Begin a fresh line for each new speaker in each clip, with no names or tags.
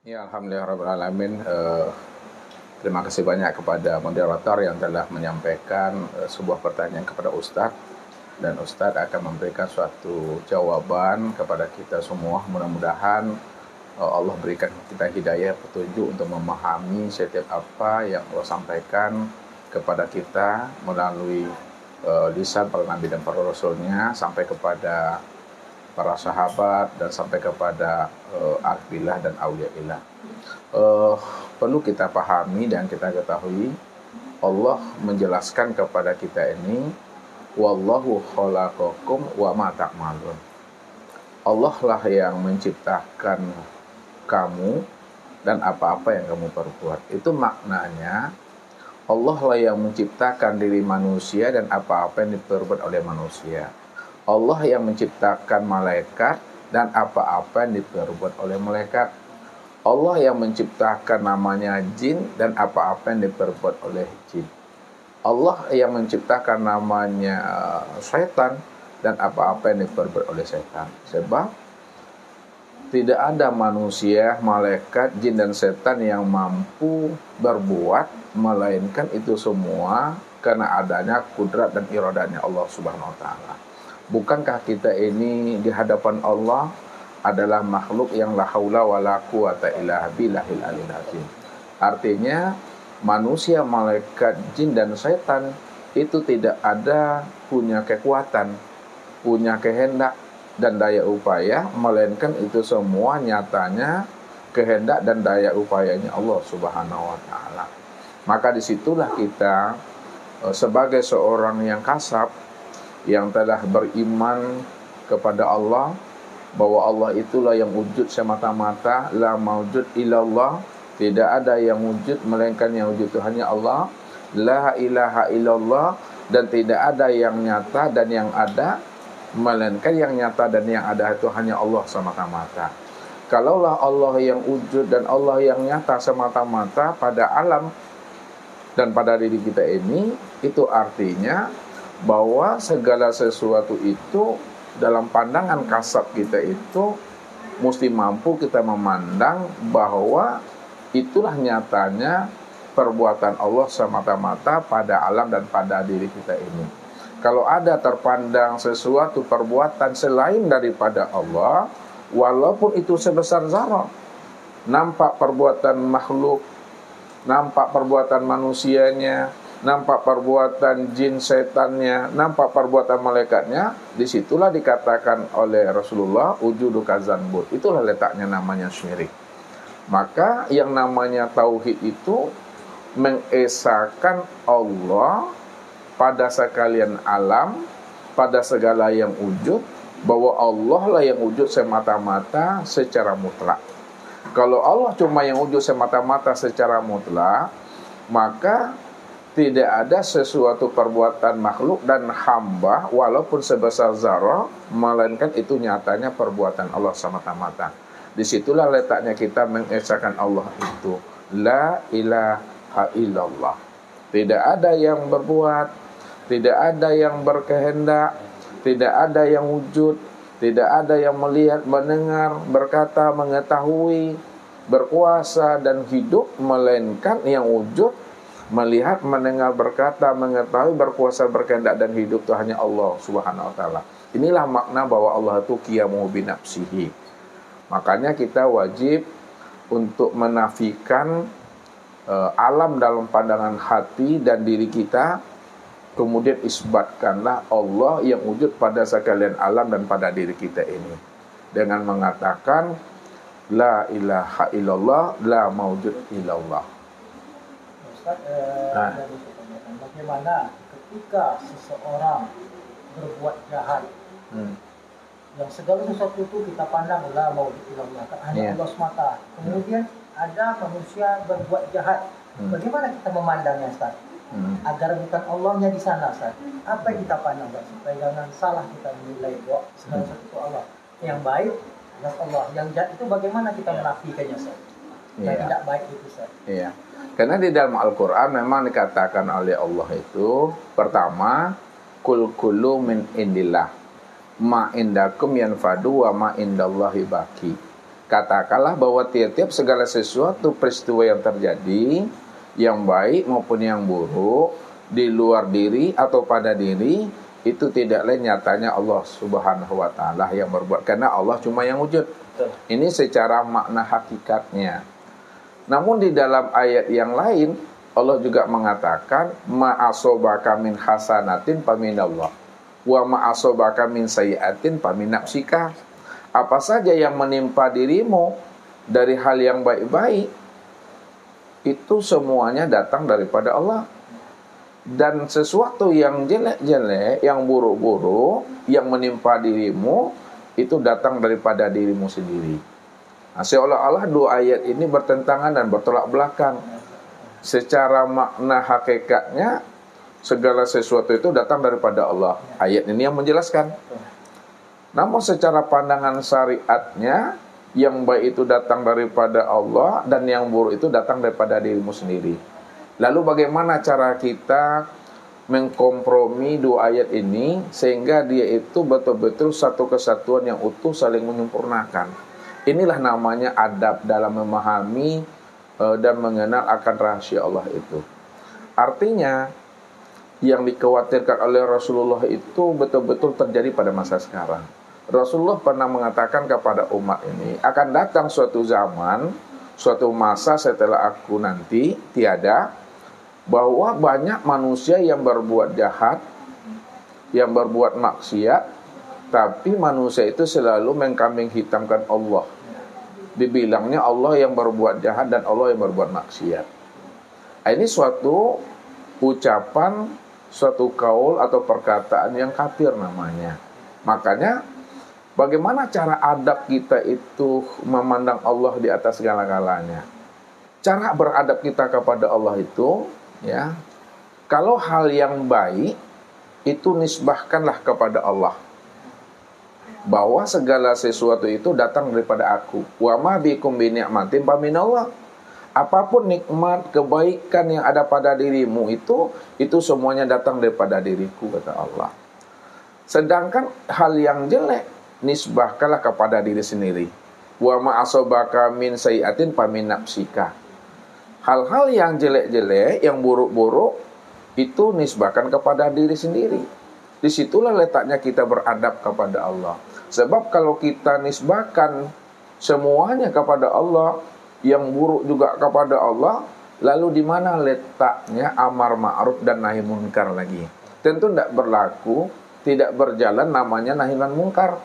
Ya, alhamdulillahirrahmanirrahim. Terima kasih banyak kepada moderator yang telah menyampaikan sebuah pertanyaan kepada Ustadz, dan Ustadz akan memberikan suatu jawaban kepada kita semua. Mudah-mudahan Allah berikan kita hidayah petunjuk untuk memahami setiap apa yang Allah sampaikan kepada kita melalui lisan para nabi dan para rasulnya sampai kepada para sahabat dan sampai kepada arifillah dan auliaillah. Perlu kita pahami dan kita ketahui, Allah menjelaskan kepada kita ini, wallahu khalaqakum wa ma ta'malun. Allah lah yang menciptakan kamu dan apa-apa yang kamu perbuat. Itu maknanya Allah lah yang menciptakan diri manusia dan apa-apa yang diperbuat oleh manusia. Allah yang menciptakan malaikat dan apa-apa yang diperbuat oleh malaikat. Allah yang menciptakan namanya jin dan apa-apa yang diperbuat oleh jin. Allah yang menciptakan namanya setan dan apa-apa yang diperbuat oleh setan. Sebab tidak ada manusia, malaikat, jin dan setan yang mampu berbuat melainkan itu semua karena adanya kudrat dan iradanya Allah Subhanahu wa taala. Bukankah kita ini di hadapan Allah adalah makhluk yang la haula wala quwata illa billahil aliyil azim. Artinya manusia, malaikat, jin dan setan itu tidak ada punya kekuatan, punya kehendak dan daya upaya, melainkan itu semua nyatanya kehendak dan daya upayanya Allah Subhanahu wa taala. Maka disitulah kita sebagai seorang yang kasab, yang telah beriman kepada Allah, bahwa Allah itulah yang wujud semata-mata, la maujud illallah, tidak ada yang wujud melainkan yang wujud itu hanya Allah, la ilaha illallah, dan tidak ada yang nyata dan yang ada melainkan yang nyata dan yang ada itu hanya Allah semata-mata. Kalaulah Allah yang wujud dan Allah yang nyata semata-mata pada alam dan pada diri kita ini, itu artinya bahwa segala sesuatu itu dalam pandangan kasab kita itu mesti mampu kita memandang bahwa itulah nyatanya perbuatan Allah semata-mata pada alam dan pada diri kita ini. Kalau ada terpandang sesuatu perbuatan selain daripada Allah, walaupun itu sebesar zarah, nampak perbuatan makhluk, nampak perbuatan manusianya, nampak perbuatan jin setannya, nampak perbuatan malaikatnya, disitulah dikatakan oleh Rasulullah wujudu kazanbur. Itulah letaknya namanya syirik. Maka yang namanya tauhid itu mengesahkan Allah pada sekalian alam, pada segala yang wujud, bahwa Allah lah yang wujud semata-mata secara mutlak. Kalau Allah cuma yang wujud semata-mata secara mutlak, maka tidak ada sesuatu perbuatan makhluk dan hamba walaupun sebesar zarah, melainkan itu nyatanya perbuatan Allah semata-mata. Disitulah letaknya kita mengesahkan Allah itu la ilaha illallah. Tidak ada yang berbuat, tidak ada yang berkehendak, tidak ada yang wujud, tidak ada yang melihat, mendengar, berkata, mengetahui, berkuasa dan hidup, melainkan yang wujud, melihat, mendengar, berkata, mengetahui, berkuasa, berkehendak dan hidup itu hanya Allah Subhanahu wa taala. Inilah makna bahwa Allah itu qiyamu binafsihi. Makanya kita wajib untuk menafikan alam dalam pandangan hati dan diri kita, kemudian isbatkanlah Allah yang wujud pada sekalian alam dan pada diri kita ini dengan mengatakan la ilaha illallah, la maujud illallah.
Ustaz, dari pertanyaan, bagaimana ketika seseorang berbuat jahat, yang segala sesuatu itu kita pandang la maujud illallah, hanya Allah semata. Kemudian ada manusia berbuat jahat, bagaimana kita memandangnya, Ustaz? Agar bukan Allahnya di sana, Ustaz. Apa yang kita pandang, Ustaz? Supaya jangan salah kita menilai bahwa segala sesuatu itu Allah. Yang baik adalah Allah, yang jahat itu bagaimana kita menafikannya, Ustaz? Yang tidak baik itu, Ustaz.
Iya. Karena di dalam Al-Quran memang dikatakan oleh Allah itu, pertama, kul kullu min indillah, ma indakum yanfadu wa ma indallahi baki. Katakanlah bahwa tiap-tiap segala sesuatu peristiwa yang terjadi, yang baik maupun yang buruk, di luar diri atau pada diri, itu tidak lain nyatanya Allah Subhanahu wa Ta'ala yang berbuat, karena Allah cuma yang wujud. Ini secara makna hakikatnya. Namun di dalam ayat yang lain Allah juga mengatakan ma'asobaka min hasanatin faminallah wa ma'asobaka min sayyiatin famin nafsika. Apa saja yang menimpa dirimu dari hal yang baik-baik, itu semuanya datang daripada Allah. Dan sesuatu yang jelek-jelek, yang buruk-buruk, yang menimpa dirimu, itu datang daripada dirimu sendiri. Nah, seolah-olah dua ayat ini bertentangan dan bertolak belakang. Secara makna hakikatnya, segala sesuatu itu datang daripada Allah. Ayat ini yang menjelaskan. Namun secara pandangan syariatnya, yang baik itu datang daripada Allah dan yang buruk itu datang daripada dirimu sendiri. Lalu bagaimana cara kita mengkompromi dua ayat ini sehingga dia itu betul-betul satu kesatuan yang utuh, saling menyempurnakan? Inilah namanya adab dalam memahami dan mengenal akan rahasia Allah itu. Artinya yang dikhawatirkan oleh Rasulullah itu betul-betul terjadi pada masa sekarang. Rasulullah pernah mengatakan kepada umat ini, akan datang suatu zaman, suatu masa setelah aku nanti tiada, bahwa banyak manusia yang berbuat jahat, yang berbuat maksiat, tapi manusia itu selalu mengkambing hitamkan Allah. Dibilangnya Allah yang berbuat jahat dan Allah yang berbuat maksiat. Ini suatu ucapan, suatu kaul atau perkataan yang kafir namanya. Makanya bagaimana cara adab kita itu memandang Allah di atas segala-galanya? Cara beradab kita kepada Allah itu, ya, kalau hal yang baik itu nisbahkanlah kepada Allah, bahwa segala sesuatu itu datang daripada aku. Wa ma bikum bi ni'matin faminallah. Apapun nikmat, kebaikan yang ada pada dirimu itu semuanya datang daripada diriku, kata Allah. Sedangkan hal yang jelek nisbahkanlah kepada diri sendiri. Wa ma asobaka min sayyiatin famin nafsika. Hal-hal yang jelek-jelek, yang buruk-buruk, itu nisbahkan kepada diri sendiri. Disitulah letaknya kita beradab kepada Allah. Sebab kalau kita nisbahkan semuanya kepada Allah, yang buruk juga kepada Allah, lalu di mana letaknya amar ma'ruf dan nahi munkar lagi? Tentu tidak berlaku, tidak berjalan namanya nahi dan munkar.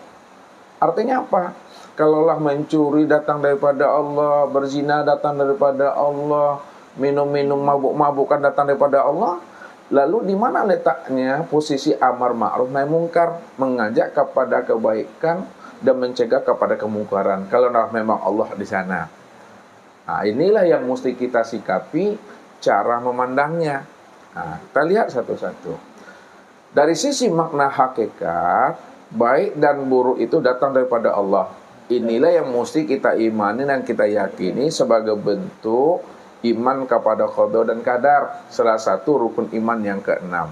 Artinya apa? Kalaulah mencuri datang daripada Allah, berzina datang daripada Allah, minum-minum mabuk-mabukan datang daripada Allah, lalu di mana letaknya posisi amar ma'ruf nahi munkar, mengajak kepada kebaikan dan mencegah kepada kemungkaran? Kalau memang Allah di sana. Nah, inilah yang mesti kita sikapi cara memandangnya. Nah, kita lihat satu-satu. Dari sisi makna hakikat, baik dan buruk itu datang daripada Allah. Inilah yang mesti kita imani dan kita yakini sebagai bentuk iman kepada qada dan qadar, salah satu rukun iman yang keenam.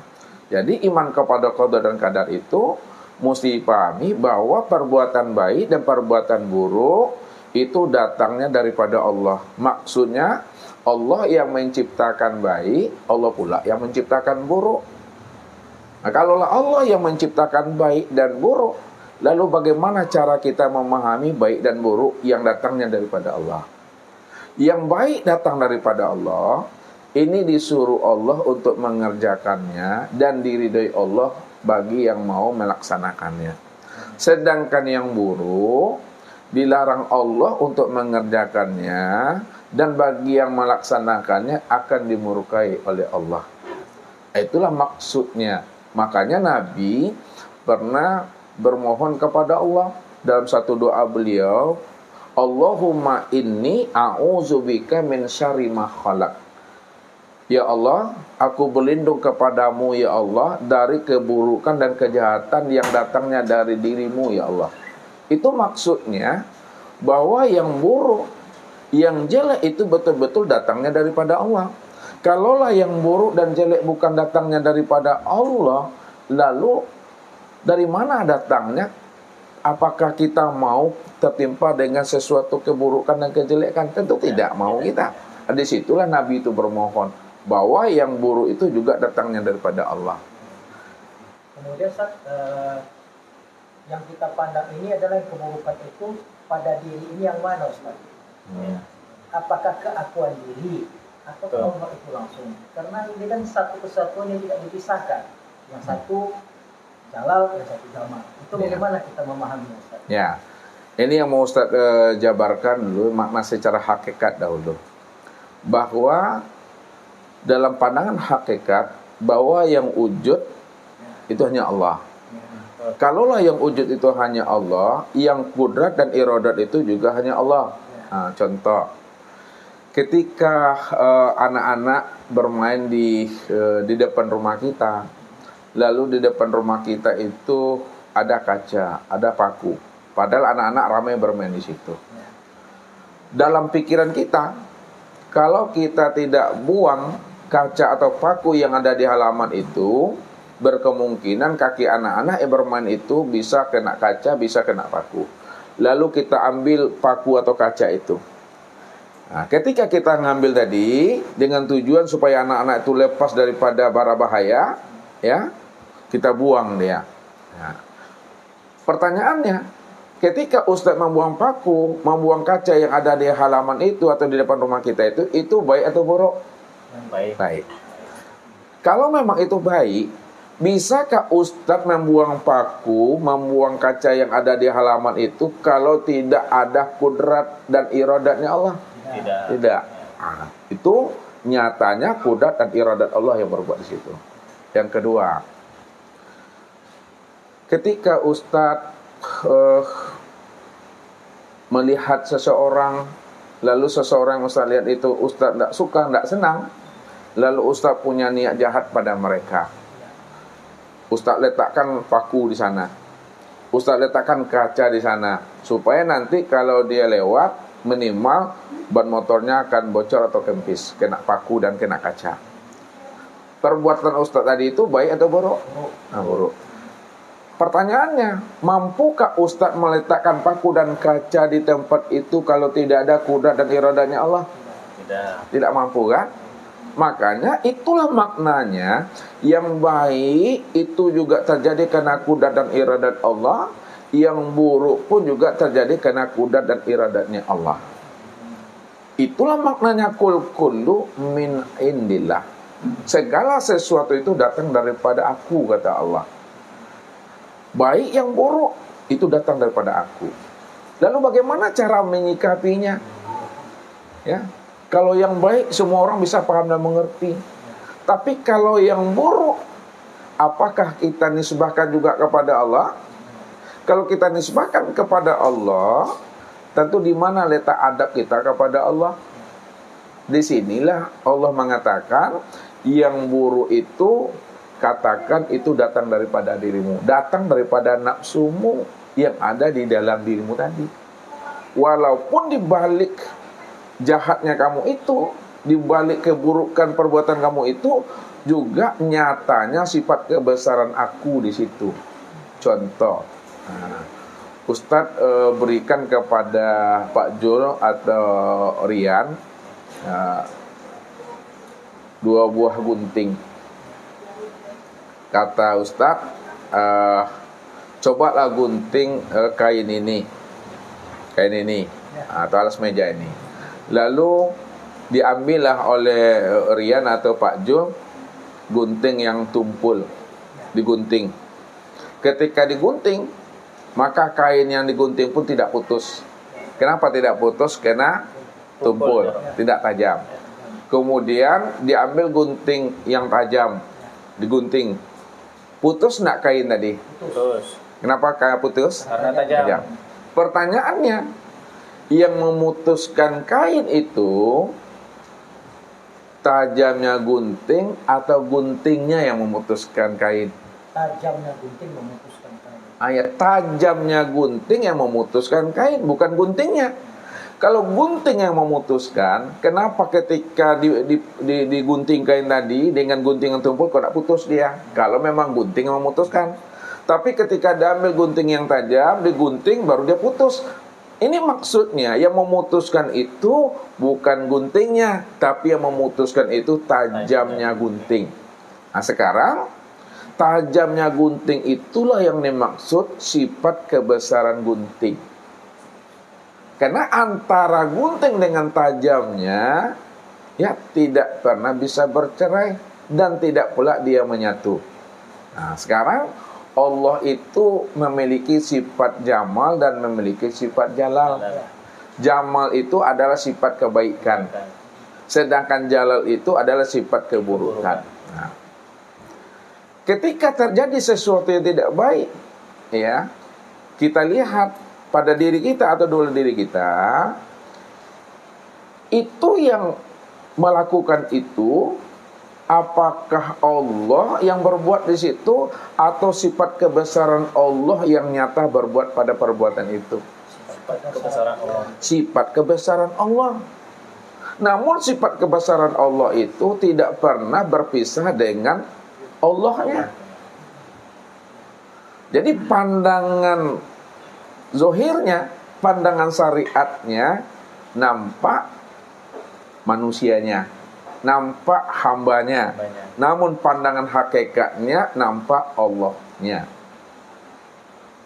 Jadi iman kepada qada dan qadar itu mesti dipahami bahwa perbuatan baik dan perbuatan buruk itu datangnya daripada Allah. Maksudnya Allah yang menciptakan baik, Allah pula yang menciptakan buruk. Nah, kalaulah Allah yang menciptakan baik dan buruk, lalu bagaimana cara kita memahami baik dan buruk yang datangnya daripada Allah? Yang baik datang daripada Allah, ini disuruh Allah untuk mengerjakannya dan diridhoi Allah bagi yang mau melaksanakannya. Sedangkan yang buruk dilarang Allah untuk mengerjakannya dan bagi yang melaksanakannya akan dimurkai oleh Allah. Itulah maksudnya. Makanya Nabi pernah bermohon kepada Allah dalam satu doa beliau, Allahumma inni a'udzubika min syarri ma khalaq. Ya Allah, aku berlindung kepadamu ya Allah dari keburukan dan kejahatan yang datangnya dari dirimu ya Allah. Itu maksudnya bahwa yang buruk, yang jelek itu betul-betul datangnya daripada Allah. Kalaulah yang buruk dan jelek bukan datangnya daripada Allah, lalu dari mana datangnya? apakah kita mau tertimpa dengan sesuatu keburukan dan kejelekan? Tentu tidak mau kita. Disitulah Nabi itu bermohon bahwa yang buruk itu juga datangnya daripada Allah.
Kemudian Ustaz, yang kita pandang ini adalah keburukan itu pada diri ini yang mana Ustaz? Apakah keakuan diri atau Allah itu langsung? Karena ini kan satu kesatuan yang tidak dipisahkan. Yang satu Jalal, yang satu Jamal. Itu bagaimana kita memahami Ustaz?
Ya, ini yang mau Ustaz jabarkan dulu makna secara hakikat dahulu. Bahwa dalam pandangan hakikat bahwa yang wujud itu hanya Allah. Kalaulah yang wujud itu hanya Allah, yang kudrat dan iradat itu juga hanya Allah. Nah, contoh, ketika anak-anak bermain di depan rumah kita, lalu di depan rumah kita itu ada kaca, ada paku. Padahal anak-anak ramai bermain di situ. Dalam pikiran kita, kalau kita tidak buang kaca atau paku yang ada di halaman itu, berkemungkinan kaki anak-anak yang bermain itu bisa kena kaca, bisa kena paku. Lalu kita ambil paku atau kaca itu. Nah, ketika kita ngambil tadi dengan tujuan supaya anak-anak itu lepas daripada bara bahaya, ya, kita buang dia. Nah, pertanyaannya, ketika Ustadz membuang paku, membuang kaca yang ada di halaman itu atau di depan rumah kita itu baik atau buruk?
Baik.
Baik. Kalau memang itu baik, bisakah Ustadz membuang paku, membuang kaca yang ada di halaman itu kalau tidak ada kudrat dan iradatnya Allah? Tidak. Nah, itu nyatanya kudrat dan iradat Allah yang berbuat di situ. Yang kedua, ketika Ustadz melihat seseorang, lalu seseorang yang Ustadz lihat itu Ustadz tidak suka, tidak senang, lalu Ustadz punya niat jahat pada mereka. Ustadz letakkan paku di sana, Ustadz letakkan kaca di sana, supaya nanti kalau dia lewat minimal ban motornya akan bocor atau kempis, kena paku dan kena kaca. Perbuatan Ustadz tadi itu baik atau buruk? Nah, buruk. Pertanyaannya, mampukah Ustadz meletakkan paku dan kaca di tempat itu kalau tidak ada kudrat dan iradatnya Allah? Tidak mampu kan? Makanya itulah maknanya, yang baik itu juga terjadi karena kudrat dan iradat Allah, yang buruk pun juga terjadi karena kudrat dan iradatnya Allah. Itulah maknanya kullu min indillah. Segala sesuatu itu datang daripada aku, kata Allah. Baik yang buruk itu datang daripada aku. Lalu bagaimana cara menyikapinya? Ya. Kalau yang baik semua orang bisa paham dan mengerti. Tapi kalau yang buruk, apakah kita nisbahkan juga kepada Allah? Kalau kita nisbahkan kepada Allah, tentu di mana letak adab kita kepada Allah? Di sinilah Allah mengatakan, yang buruk itu katakan itu datang daripada dirimu, datang daripada nafsumu yang ada di dalam dirimu tadi. Walaupun dibalik jahatnya kamu itu, dibalik keburukan perbuatan kamu itu, juga nyatanya sifat kebesaran aku di situ. Contoh, Ustadz berikan kepada Pak Jul atau Rian 2 buah gunting. Kata Ustadz, cobalah gunting kain ini atau alas meja ini. Lalu diambillah oleh Rian atau Pak Jo gunting yang tumpul, digunting. Ketika digunting, maka kain yang digunting pun tidak putus. Kenapa tidak putus? Karena tumpul, tidak tajam. Kemudian diambil gunting yang tajam, digunting. Putus enggak kain tadi?
Putus.
Kenapa kayak putus?
Karena tajam.
Pertanyaannya, yang memutuskan kain itu tajamnya gunting atau guntingnya yang memutuskan kain?
Tajamnya gunting memutuskan kain.
Tajamnya gunting yang memutuskan kain, bukan guntingnya. Kalau gunting yang memutuskan, kenapa ketika digunting kain tadi dengan gunting yang tumpul kok tidak putus dia? Kalau memang gunting yang memutuskan. Tapi ketika diambil gunting yang tajam, digunting baru dia putus. Ini maksudnya yang memutuskan itu bukan guntingnya, tapi yang memutuskan itu tajamnya gunting. Nah sekarang tajamnya gunting itulah yang dimaksud sifat kebesaran gunting. Karena antara gunting dengan tajamnya ya tidak pernah bisa bercerai dan tidak pula dia menyatu. Nah sekarang Allah itu memiliki sifat Jamal dan memiliki sifat Jalal. Jamal itu adalah sifat kebaikan, sedangkan Jalal itu adalah sifat keburukan. Nah, ketika terjadi sesuatu yang tidak baik, ya, kita lihat pada diri kita atau dua diri kita, itu yang melakukan itu, apakah Allah yang berbuat di situ atau sifat kebesaran Allah yang nyata berbuat pada perbuatan itu?
Sifat kebesaran Allah.
Sifat kebesaran Allah. Namun sifat kebesaran Allah itu tidak pernah berpisah dengan Allahnya. Jadi pandangan zohirnya, pandangan syariatnya nampak manusianya, nampak hambanya. Namun pandangan hakikatnya nampak Allahnya.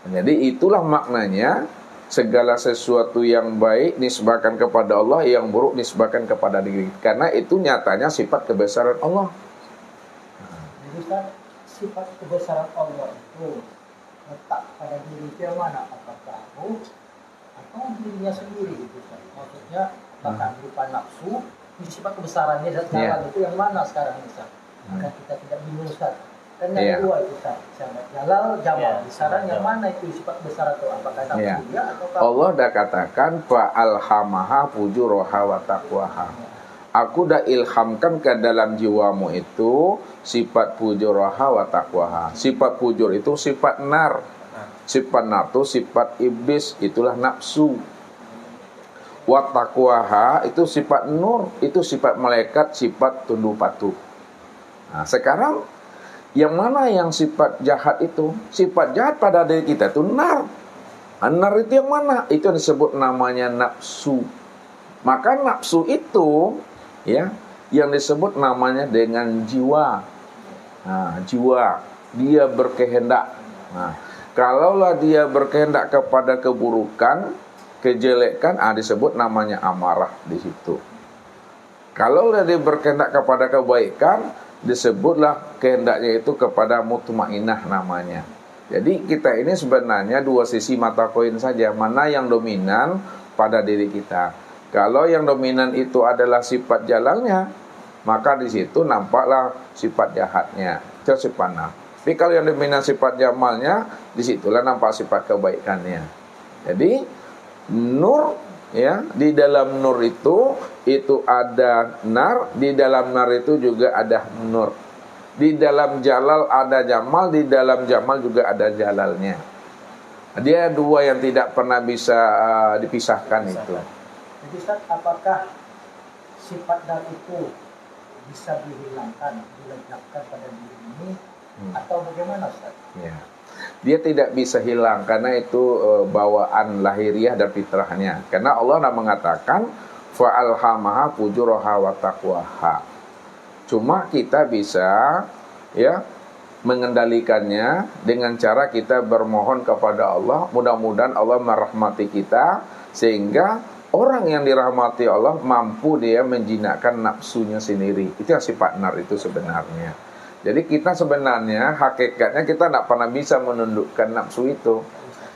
Jadi itulah maknanya segala sesuatu yang baik nisbahkan kepada Allah, yang buruk nisbahkan kepada diri. Karena itu nyatanya sifat kebesaran Allah.
Jadi kan sifat kebesaran Allah itu letak pada diri yang mana? Apakah roh atau dirinya sendiri gitu kan? Maksudnya bahkan berupa nafsu, sifat kebesarannya dan jalan itu yang mana sekarang Ustaz? Maka kita tidak bingung Ustaz. Dan yang kedua itu Ustaz, Jalal, Jamal. Sekarang yang mana itu sifat kebesaran itu? Apakah nafsu dia atau
Allah dah katakan fa alhamaha fujuraha wa taqwaha. Aku dah ilhamkan ke dalam jiwamu itu sifat fujuraha wa taqwaha. Sifat fujur itu sifat nar. Sifat nar itu sifat iblis, itulah nafsu. Wa taqwaha itu sifat nur, itu sifat malaikat, sifat tunduk patuh. Nah, sekarang yang mana yang sifat jahat itu? Sifat jahat pada diri kita itu nar. Nar itu yang mana? Itu yang disebut namanya nafsu. Maka nafsu itu ya yang disebut namanya dengan jiwa. Nah, jiwa dia berkehendak. Nah, kalaulah dia berkehendak kepada keburukan, kejelekan, disebut namanya amarah di situ. Kalaulah dia berkehendak kepada kebaikan, disebutlah kehendaknya itu kepada mutmainah namanya. Jadi kita ini sebenarnya dua sisi mata koin saja, mana yang dominan pada diri kita. Kalau yang dominan itu adalah sifat jalalnya, maka di situ nampaklah sifat jahatnya, itu sifat nar. Tapi kalau yang dominan sifat jamalnya, disitulah nampak sifat kebaikannya. Jadi nur, ya, di dalam nur itu ada nar, di dalam nar itu juga ada nur. Di dalam jalal ada jamal, di dalam jamal juga ada jalalnya. Dia dua yang tidak pernah bisa dipisahkan itu.
Jadi Ustaz, apakah sifat nar itu bisa dihilangkan, dilenyapkan pada diri ini, atau bagaimana Ustaz?
Ya. Dia tidak bisa hilang karena itu bawaan lahiriah dan fitrahnya. Karena Allah sudah mengatakan fa alhamaha fujuraha wa taqwaha. Cuma kita bisa ya mengendalikannya dengan cara kita bermohon kepada Allah. Mudah-mudahan Allah merahmati kita sehingga orang yang dirahmati Allah mampu dia menjinakkan nafsunya sendiri. Itu yang sifat nar itu sebenarnya. Jadi kita sebenarnya hakikatnya kita tidak pernah bisa menundukkan nafsu itu.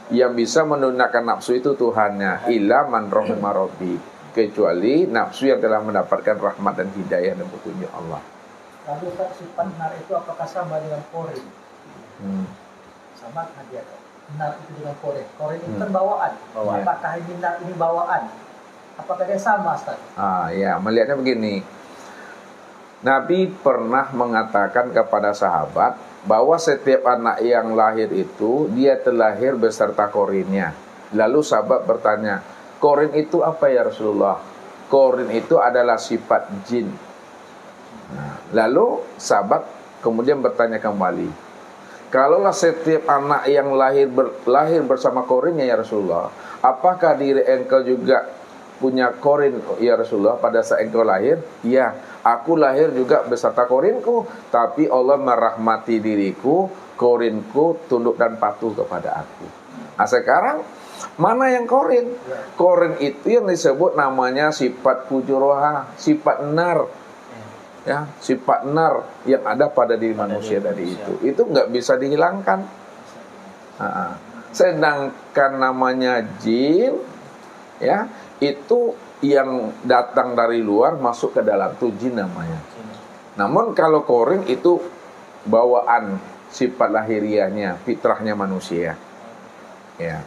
Yang bisa menundukkan nafsu itu Tuhannya. Illa man rahima rabbi. Kecuali nafsu yang telah mendapatkan rahmat dan hidayah dan petunjuk Allah.
Lalu sifat nar itu apakah sama dengan korin? Sama kan dia? Nar itu dengan korin. Korin itu kan bawaan. Apakah ini nar ini bawaan? Apakah dia sama Ustaz?
Ya, melihatnya begini. Nabi pernah mengatakan kepada sahabat bahwa setiap anak yang lahir itu dia terlahir beserta korinnya. Lalu sahabat bertanya, korin itu apa ya Rasulullah? Korin itu adalah sifat jin. Lalu sahabat kemudian bertanya kembali, kalaulah setiap anak yang lahir bersama korinnya ya Rasulullah, apakah diri engkau juga punya korin ya Rasulullah pada saat engkau lahir? Ya, aku lahir juga beserta korinku, tapi Allah merahmati diriku, korinku tunduk dan patuh kepada aku. Nah sekarang mana yang korin? Korin itu yang disebut namanya sifat fujuroha, sifat nar. Ya, sifat nar yang ada pada diri manusia tadi itu nggak bisa dihilangkan. Sedangkan namanya jin, ya itu yang datang dari luar masuk ke dalam tuh jin namanya. Namun kalau korin itu bawaan sifat lahiriahnya, fitrahnya manusia. Ya.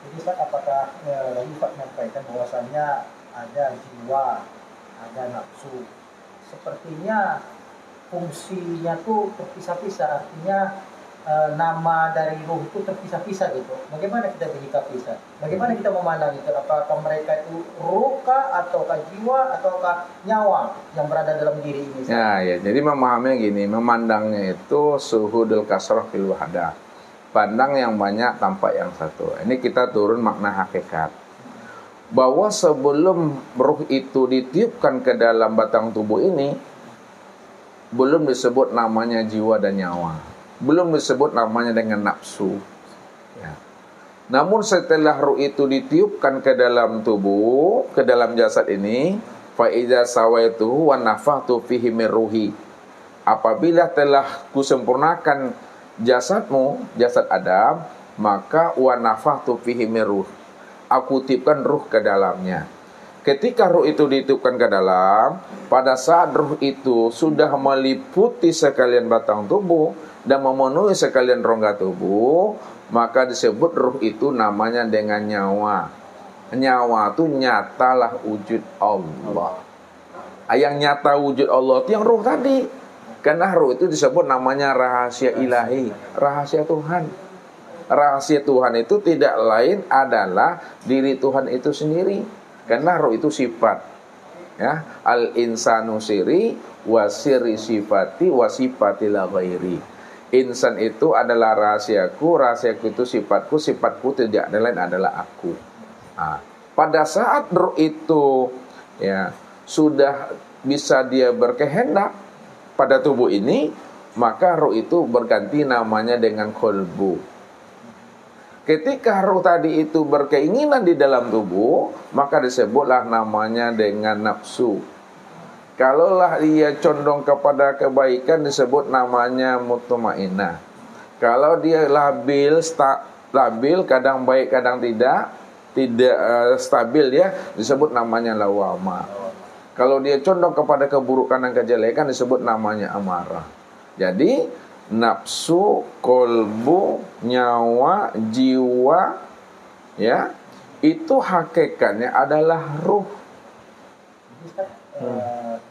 Jadi Ustaz, apakah tadi Pak menyampaikan bahwasannya ada jiwa, ada nafsu. Sepertinya fungsinya tuh terpisah-pisah, artinya nama dari ruh itu terpisah-pisah gitu. Bagaimana kita menyikapi Ustaz? Bagaimana kita memandang itu? Apakah mereka itu ruh kah, ataukah jiwa, ataukah nyawa yang berada dalam diri ini Ustaz?
Ya, jadi memahaminya gini, memandangnya itu suhudul kasrah fil wahdah. Pandang yang banyak, tampak yang satu. Ini kita turun makna hakikat. Bahwa sebelum ruh itu ditiupkan ke dalam batang tubuh ini, belum disebut namanya jiwa dan nyawa, belum disebut namanya dengan nafsu. Ya. Namun setelah ruh itu ditiupkan ke dalam tubuh, ke dalam jasad ini, fa iza sawaituhu wa nafakhtu fihi min ruhi. Apabila telah kusempurnakan jasadmu, jasad Adam, maka wa nafakhtu fihi min ruhi. Aku tiupkan ruh ke dalamnya. Ketika ruh itu ditiupkan ke dalam, pada saat ruh itu sudah meliputi sekalian batang tubuh dan memenuhi sekalian rongga tubuh, maka disebut ruh itu namanya dengan nyawa. Nyawa itu nyatalah wujud Allah. Yang nyata wujud Allah itu yang ruh tadi. Karena ruh itu disebut namanya rahasia ilahi, rahasia Tuhan. Rahasia Tuhan itu tidak lain adalah diri Tuhan itu sendiri. Karena roh itu sifat. Ya, al-insanu siri wa siri sifati wa sifati la ghairi. Insan itu adalah rahasiaku, rahasiaku itu sifatku, sifatku tidak lain adalah aku. Nah, pada saat roh itu ya sudah bisa dia berkehendak pada tubuh ini, maka roh itu berganti namanya dengan qalbu. Ketika ruh tadi itu berkeinginan di dalam tubuh, maka disebutlah namanya dengan nafsu. Kalaulah dia condong kepada kebaikan, disebut namanya mutmainnah. Kalau dia labil, kadang baik kadang tidak stabil ya, disebut namanya lawama. Kalau dia condong kepada keburukan dan kejelekan, disebut namanya amarah. Jadi nafsu, kolbu, nyawa, jiwa, ya, itu hakikatnya adalah ruh.
Jadi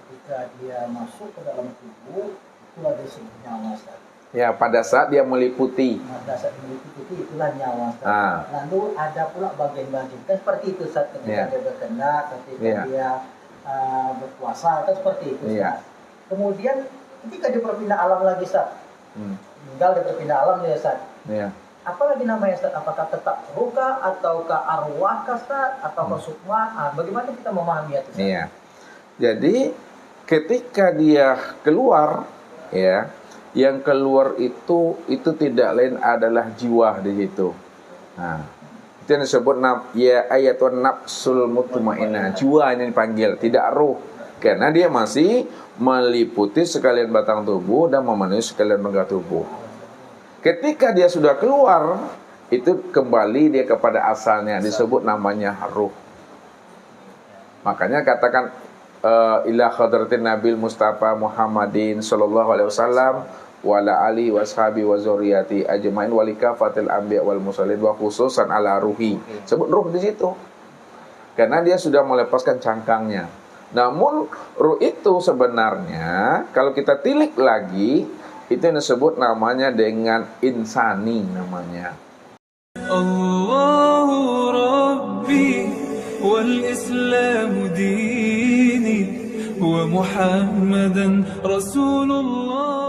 ketika dia masuk ke dalam tubuh, itulah disebut nyawa Ustaz.
Ya, pada saat dia meliputi.
Pada saat meliputi itulah nyawa Ustaz. Lalu ada pula bagian-bagian, kan seperti itu Ustaz, ketika dia berkehendak, ketika dia berpuasa, kan seperti itu Ustaz. Kemudian ketika dia berpindah alam lagi Ustaz, tinggal dia berpindah alam ya Ustaz. Apalagi namanya Ustaz? Apakah tetap ruka ataukah arwah Ustaz ataukah sukma? Bagaimana kita memahami itu Ustaz?
Iya. Jadi ketika dia keluar, ya, yang keluar itu tidak lain adalah jiwa di situ. Nah, itu yang disebut ayatun nafsul mutmainnah. Jiwa yang dipanggil, tidak ruh. Karena dia masih meliputi sekalian batang tubuh dan memenuhi sekalian rongga tubuh. Ketika dia sudah keluar, itu kembali dia kepada asalnya, disebut namanya ruh. Makanya katakan ila hadratin Nabil Mustafa Muhammadin sallallahu alaihi wasallam wa ala alihi washabi wa zurriyati ajmain wa likafatil anbiya wal mursalin wa khususan ala ruhi. Sebut ruh di situ. Karena dia sudah melepaskan cangkangnya. Namun ruh itu sebenarnya kalau kita tilik lagi, itu yang disebut namanya dengan insani namanya.
Allahu Rabbi wal Islam dini wa Muhammadan Rasulullah.